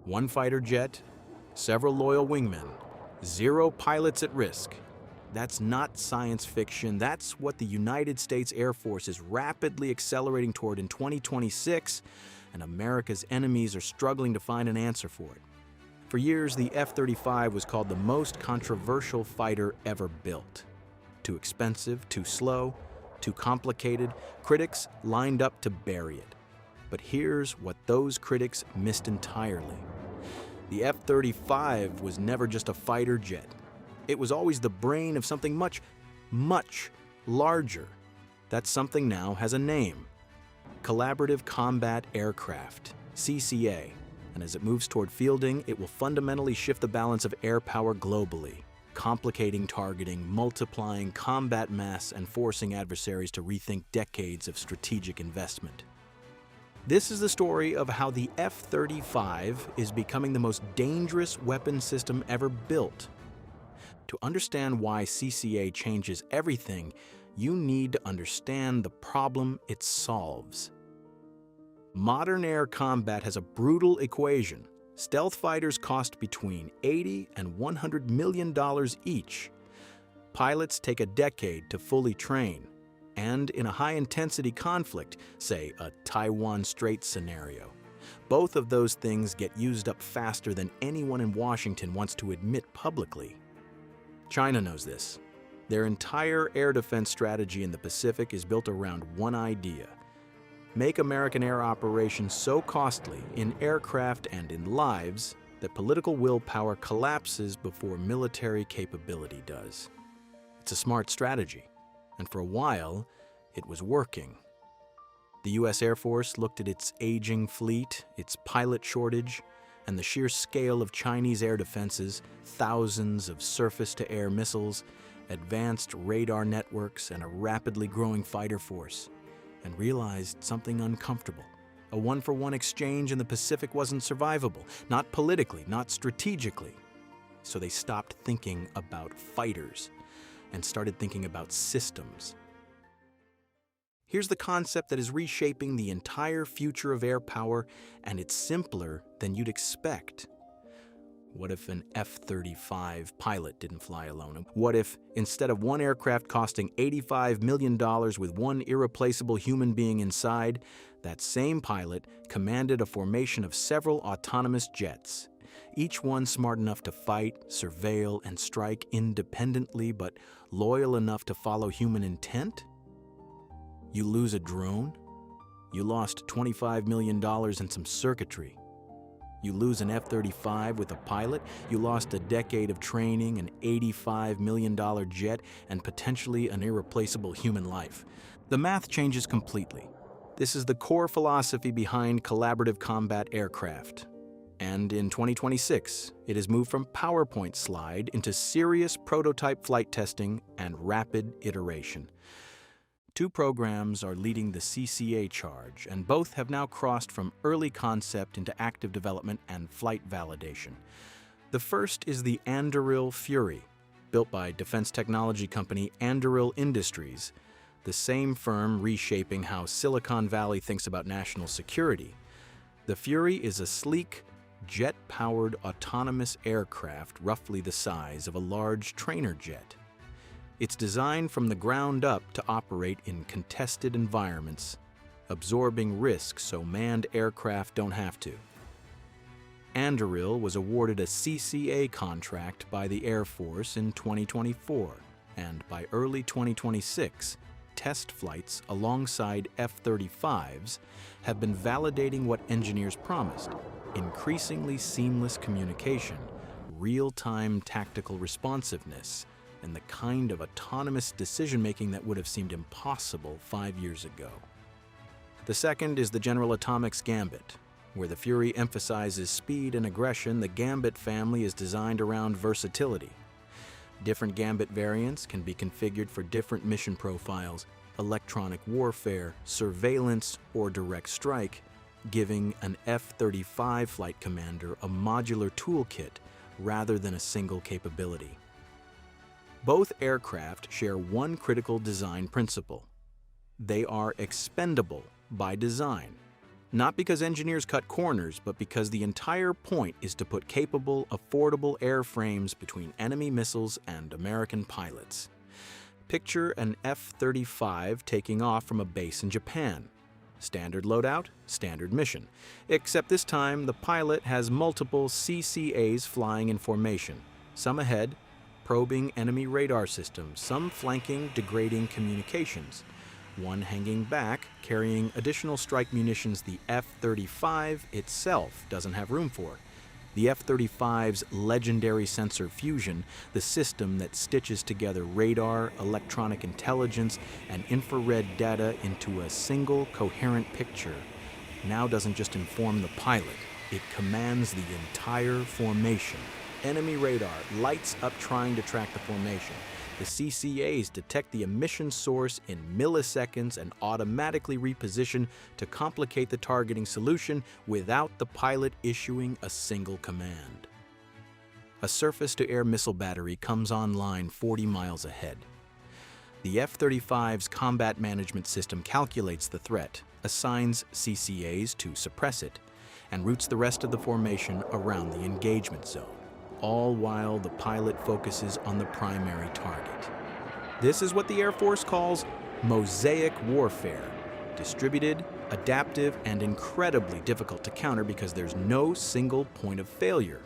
One fighter jet, several loyal wingmen, zero pilots at risk. That's not science fiction. That's what the United States Air Force is rapidly accelerating toward in 2026, and America's enemies are struggling to find an answer for it. For years, the F-35 was called the most controversial fighter ever built. Too expensive, too slow, too complicated. Critics lined up to bury it. But here's what those critics missed entirely. The F-35 was never just a fighter jet. It was always the brain of something much, much larger. That something now has a name. Collaborative Combat Aircraft, CCA. And as it moves toward fielding, it will fundamentally shift the balance of air power globally, complicating targeting, multiplying combat mass, and forcing adversaries to rethink decades of strategic investment. This is the story of how the F-35 is becoming the most dangerous weapon system ever built. To understand why CCA changes everything, you need to understand the problem it solves. Modern air combat has a brutal equation. Stealth fighters cost between $80 and $100 million each. Pilots take a decade to fully train. And in a high-intensity conflict, say a Taiwan Strait scenario, both of those things get used up faster than anyone in Washington wants to admit publicly. China knows this. Their entire air defense strategy in the Pacific is built around one idea: make American air operations so costly in aircraft and in lives that political willpower collapses before military capability does. It's a smart strategy. And for a while, it was working. The U.S. Air Force looked at its aging fleet, its pilot shortage, and the sheer scale of Chinese air defenses, thousands of surface-to-air missiles, advanced radar networks, and a rapidly growing fighter force, and realized something uncomfortable. A one-for-one exchange in the Pacific wasn't survivable, not politically, not strategically. So they stopped thinking about fighters and started thinking about systems. Here's the concept that is reshaping the entire future of air power, and it's simpler than you'd expect. What if an F-35 pilot didn't fly alone? What if, instead of one aircraft costing $85 million with one irreplaceable human being inside, that same pilot commanded a formation of several autonomous jets, each one smart enough to fight, surveil, and strike independently, but loyal enough to follow human intent? You lose a drone? You lost $25 million in some circuitry. You lose an F-35 with a pilot? You lost a decade of training, an $85 million jet, and potentially an irreplaceable human life. The math changes completely. This is the core philosophy behind collaborative combat aircraft. And in 2026, it has moved from PowerPoint slide into serious prototype flight testing and rapid iteration. Two programs are leading the CCA charge, and both have now crossed from early concept into active development and flight validation. The first is the Anduril Fury, built by defense technology company Anduril Industries, the same firm reshaping how Silicon Valley thinks about national security. The Fury is a sleek, jet-powered autonomous aircraft roughly the size of a large trainer jet. It's designed from the ground up to operate in contested environments, absorbing risks so manned aircraft don't have to. Anduril was awarded a CCA contract by the Air Force in 2024, and by early 2026, test flights alongside F-35s have been validating what engineers promised: increasingly seamless communication, real-time tactical responsiveness, and the kind of autonomous decision-making that would have seemed impossible 5 years ago. The second is the General Atomics Gambit. Where the Fury emphasizes speed and aggression, the Gambit family is designed around versatility. Different Gambit variants can be configured for different mission profiles: electronic warfare, surveillance, or direct strike, giving an F-35 flight commander a modular toolkit rather than a single capability. Both aircraft share one critical design principle: they are expendable by design. Not because engineers cut corners, but because the entire point is to put capable, affordable airframes between enemy missiles and American pilots. Picture an F-35 taking off from a base in Japan. Standard loadout, standard mission. Except this time, the pilot has multiple CCAs flying in formation, some ahead, probing enemy radar systems, some flanking, degrading communications. One hanging back, carrying additional strike munitions the F-35 itself doesn't have room for. The F-35's legendary sensor fusion, the system that stitches together radar, electronic intelligence, and infrared data into a single coherent picture, now doesn't just inform the pilot, it commands the entire formation. Enemy radar lights up trying to track the formation. The CCAs detect the emission source in milliseconds and automatically reposition to complicate the targeting solution without the pilot issuing a single command. A surface-to-air missile battery comes online 40 miles ahead. The F-35's combat management system calculates the threat, assigns CCAs to suppress it, and routes the rest of the formation around the engagement zone, all while the pilot focuses on the primary target. This is what the Air Force calls mosaic warfare, distributed, adaptive, and incredibly difficult to counter because there's no single point of failure.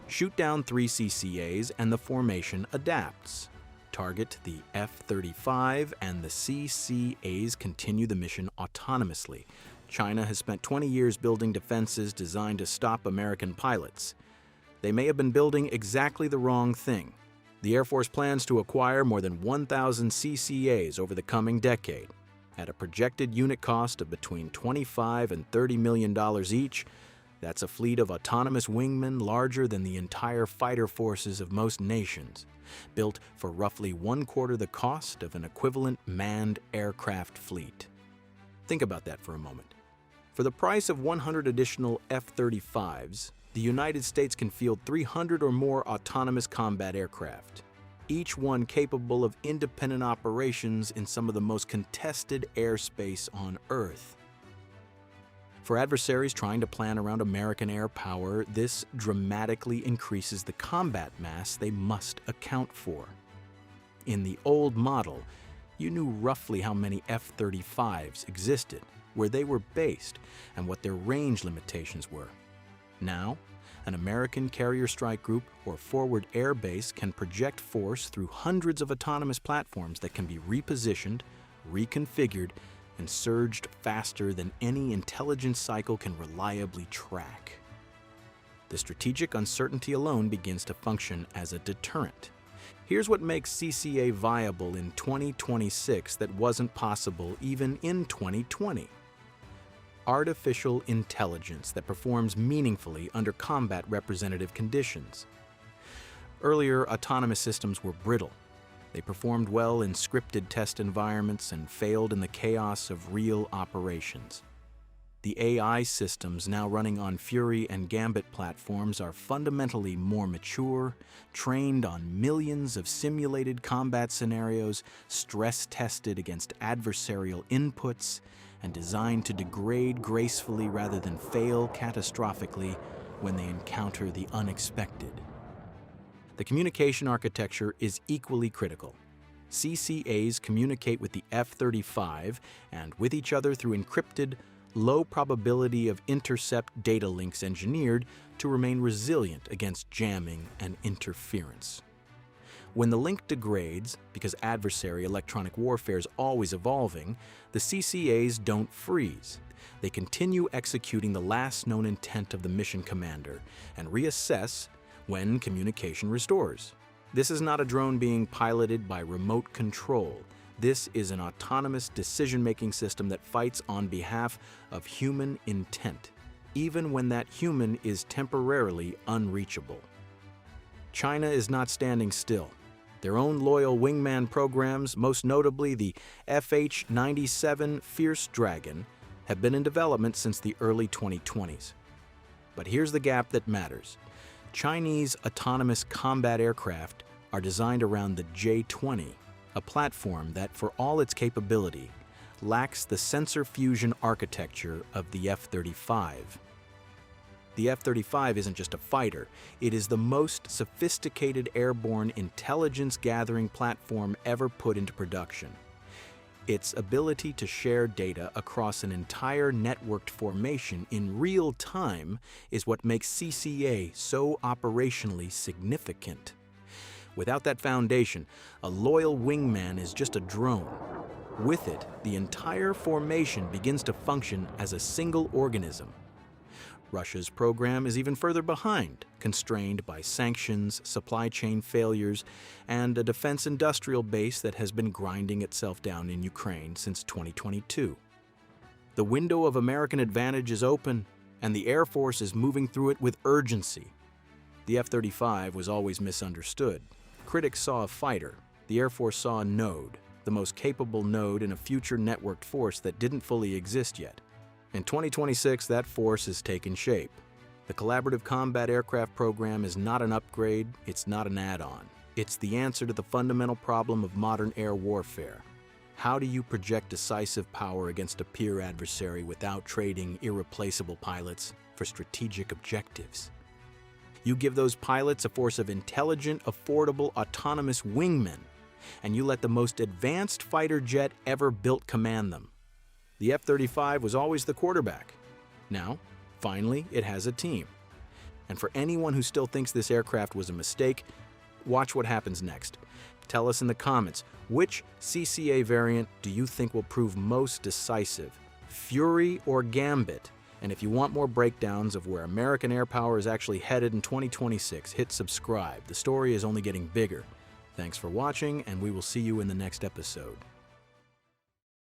Shoot down 3 CCAs and the formation adapts. Target the F-35 and the CCAs continue the mission autonomously. China has spent 20 years building defenses designed to stop American pilots. They may have been building exactly the wrong thing. The Air Force plans to acquire more than 1,000 CCAs over the coming decade. At a projected unit cost of between $25 and $30 million each, that's a fleet of autonomous wingmen larger than the entire fighter forces of most nations, built for roughly 1/4 the cost of an equivalent manned aircraft fleet. Think about that for a moment. For the price of 100 additional F-35s, the United States can field 300 or more autonomous combat aircraft, each one capable of independent operations in some of the most contested airspace on Earth. For adversaries trying to plan around American air power, this dramatically increases the combat mass they must account for. In the old model, you knew roughly how many F-35s existed, where they were based, and what their range limitations were. Now, an American carrier strike group or forward air base can project force through hundreds of autonomous platforms that can be repositioned, reconfigured, and surged faster than any intelligence cycle can reliably track. The strategic uncertainty alone begins to function as a deterrent. Here's what makes CCA viable in 2026 that wasn't possible even in 2020. Artificial intelligence that performs meaningfully under combat representative conditions. Earlier, autonomous systems were brittle. They performed well in scripted test environments and failed in the chaos of real operations. The AI systems now running on Fury and Gambit platforms are fundamentally more mature, trained on millions of simulated combat scenarios, stress-tested against adversarial inputs, and designed to degrade gracefully rather than fail catastrophically when they encounter the unexpected. The communication architecture is equally critical. CCAs communicate with the F-35 and with each other through encrypted, low probability of intercept data links engineered to remain resilient against jamming and interference. When the link degrades, because adversary electronic warfare is always evolving, the CCAs don't freeze. They continue executing the last known intent of the mission commander and reassess when communication restores. This is not a drone being piloted by remote control. This is an autonomous decision-making system that fights on behalf of human intent, even when that human is temporarily unreachable. China is not standing still. Their own loyal wingman programs, most notably the FH-97 Fierce Dragon, have been in development since the early 2020s. But here's the gap that matters. Chinese autonomous combat aircraft are designed around the J-20, a platform that, for all its capability, lacks the sensor fusion architecture of the F-35. The F-35 isn't just a fighter, it is the most sophisticated airborne intelligence-gathering platform ever put into production. Its ability to share data across an entire networked formation in real time is what makes CCA so operationally significant. Without that foundation, a loyal wingman is just a drone. With it, the entire formation begins to function as a single organism. Russia's program is even further behind, constrained by sanctions, supply chain failures, and a defense industrial base that has been grinding itself down in Ukraine since 2022. The window of American advantage is open, and the Air Force is moving through it with urgency. The F-35 was always misunderstood. Critics saw a fighter. The Air Force saw a node, the most capable node in a future networked force that didn't fully exist yet. In 2026, that force has taken shape. The Collaborative Combat Aircraft Program is not an upgrade, it's not an add-on. It's the answer to the fundamental problem of modern air warfare. How do you project decisive power against a peer adversary without trading irreplaceable pilots for strategic objectives? You give those pilots a force of intelligent, affordable, autonomous wingmen, and you let the most advanced fighter jet ever built command them. The F-35 was always the quarterback. Now, finally, it has a team. And for anyone who still thinks this aircraft was a mistake, watch what happens next. Tell us in the comments, which CCA variant do you think will prove most decisive, Fury or Gambit? And if you want more breakdowns of where American air power is actually headed in 2026, hit subscribe. The story is only getting bigger. Thanks for watching, and we will see you in the next episode.